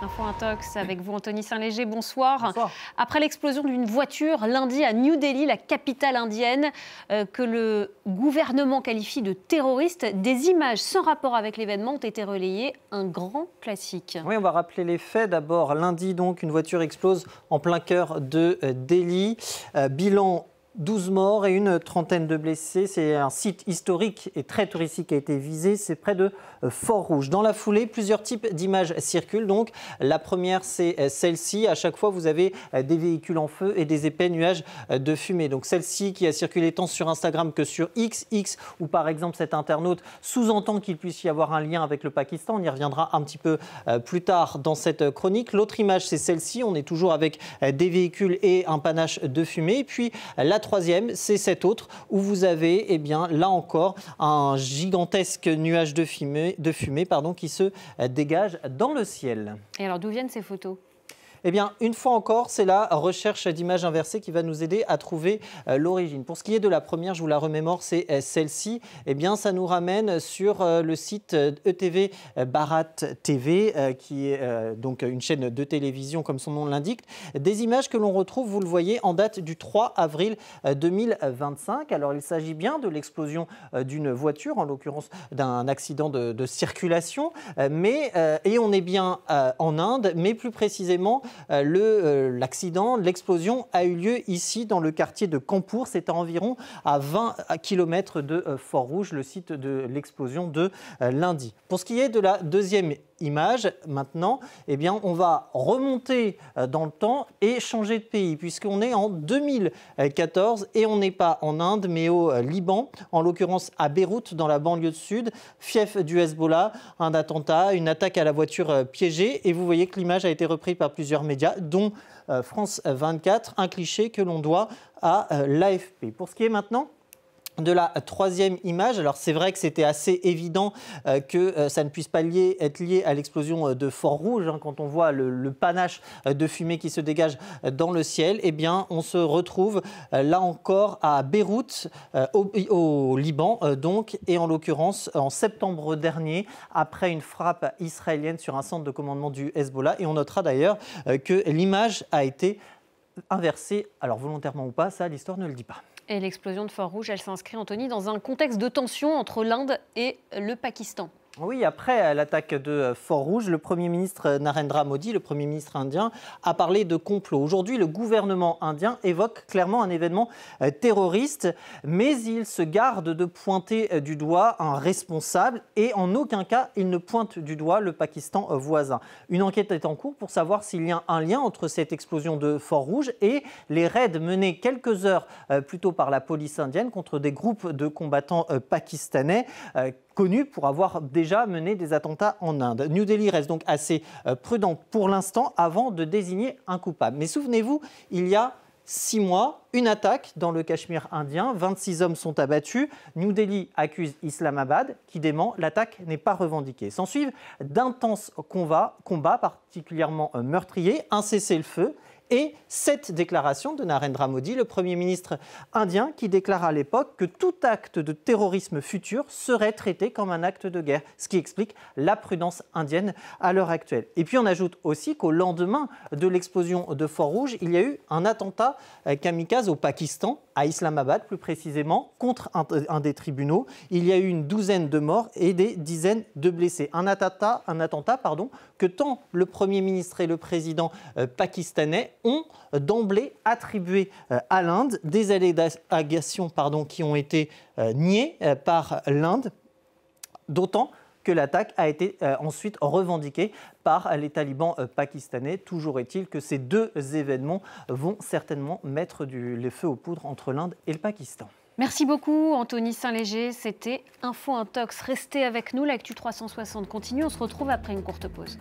Info Intox avec vous, Anthony Saint-Léger. Bonsoir. Bonsoir. Après l'explosion d'une voiture lundi à New Delhi, la capitale indienne, que le gouvernement qualifie de terroriste, des images sans rapport avec l'événement ont été relayées. Un grand classique. Oui, on va rappeler les faits. D'abord, lundi, donc, une voiture explose en plein cœur de Delhi. Bilan 12 morts et une trentaine de blessés. C'est un site historique et très touristique qui a été visé. C'est près de Fort-Rouge. Dans la foulée, plusieurs types d'images circulent. Donc, la première, c'est celle-ci. À chaque fois, vous avez des véhicules en feu et des épais nuages de fumée. Donc, celle-ci qui a circulé tant sur Instagram que sur X, où par exemple cet internaute sous-entend qu'il puisse y avoir un lien avec le Pakistan. On y reviendra un petit peu plus tard dans cette chronique. L'autre image, c'est celle-ci. On est toujours avec des véhicules et un panache de fumée. Et puis, la troisième, c'est cette autre où vous avez, eh bien, là encore, un gigantesque nuage de fumée, qui se dégage dans le ciel. Et alors, d'où viennent ces photos ? Eh bien, une fois encore, c'est la recherche d'images inversées qui va nous aider à trouver l'origine. Pour ce qui est de la première, je vous la remémore, c'est celle-ci. Eh bien, ça nous ramène sur le site ETV Bharat TV, qui est donc une chaîne de télévision, comme son nom l'indique. Des images que l'on retrouve, vous le voyez, en date du 3 avril 2025. Alors, il s'agit bien de l'explosion d'une voiture, en l'occurrence d'un accident de circulation. Et on est bien en Inde, mais plus précisément, l'explosion a eu lieu ici dans le quartier de Kanpur. C'est à environ à 20 km de Fort-Rouge, le site de l'explosion de lundi. Pour ce qui est de la deuxième image, maintenant, eh bien, on va remonter dans le temps et changer de pays, puisqu'on est en 2014 et on n'est pas en Inde, mais au Liban, en l'occurrence à Beyrouth, dans la banlieue sud, fief du Hezbollah, un attentat, une attaque à la voiture piégée. Et vous voyez que l'image a été reprise par plusieurs médias, dont France 24, un cliché que l'on doit à l'AFP. Pour ce qui est maintenant de la troisième image, alors c'est vrai que c'était assez évident que ça ne puisse pas être lié à l'explosion de Fort-Rouge, hein, quand on voit le panache de fumée qui se dégage dans le ciel. Eh bien, on se retrouve là encore à Beyrouth, au Liban, donc, et en l'occurrence en septembre dernier, après une frappe israélienne sur un centre de commandement du Hezbollah. Et on notera d'ailleurs que l'image a été inversée, alors volontairement ou pas, ça l'histoire ne le dit pas. Et l'explosion de Fort-Rouge, elle s'inscrit, Anthony, dans un contexte de tension entre l'Inde et le Pakistan. Oui, après l'attaque de Fort-Rouge, le Premier ministre Narendra Modi, le Premier ministre indien, a parlé de complot. Aujourd'hui, le gouvernement indien évoque clairement un événement terroriste, mais il se garde de pointer du doigt un responsable et en aucun cas, il ne pointe du doigt le Pakistan voisin. Une enquête est en cours pour savoir s'il y a un lien entre cette explosion de Fort-Rouge et les raids menés quelques heures plus tôt par la police indienne contre des groupes de combattants pakistanais connus pour avoir déjà mené des attentats en Inde. New Delhi reste donc assez prudent pour l'instant avant de désigner un coupable. Mais souvenez-vous, il y a 6 mois, une attaque dans le Cachemire indien. 26 hommes sont abattus. New Delhi accuse Islamabad qui dément. L'attaque n'est pas revendiquée. S'ensuivent d'intenses combats particulièrement meurtriers, un cessez-le-feu. Et cette déclaration de Narendra Modi, le Premier ministre indien, qui déclara à l'époque que tout acte de terrorisme futur serait traité comme un acte de guerre, ce qui explique la prudence indienne à l'heure actuelle. Et puis on ajoute aussi qu'au lendemain de l'explosion de Fort-Rouge, il y a eu un attentat kamikaze au Pakistan, à Islamabad plus précisément, contre un des tribunaux. Il y a eu une douzaine de morts et des dizaines de blessés. Un attentat que tant le Premier ministre et le président pakistanais ont d'emblée attribué à l'Inde, des allégations qui ont été niées par l'Inde, d'autant que l'attaque a été ensuite revendiquée par les talibans pakistanais. Toujours est-il que ces deux événements vont certainement mettre le feu aux poudres entre l'Inde et le Pakistan. Merci beaucoup, Anthony Saint-Léger. C'était Info Intox. Restez avec nous, l'actu 360 continue. On se retrouve après une courte pause.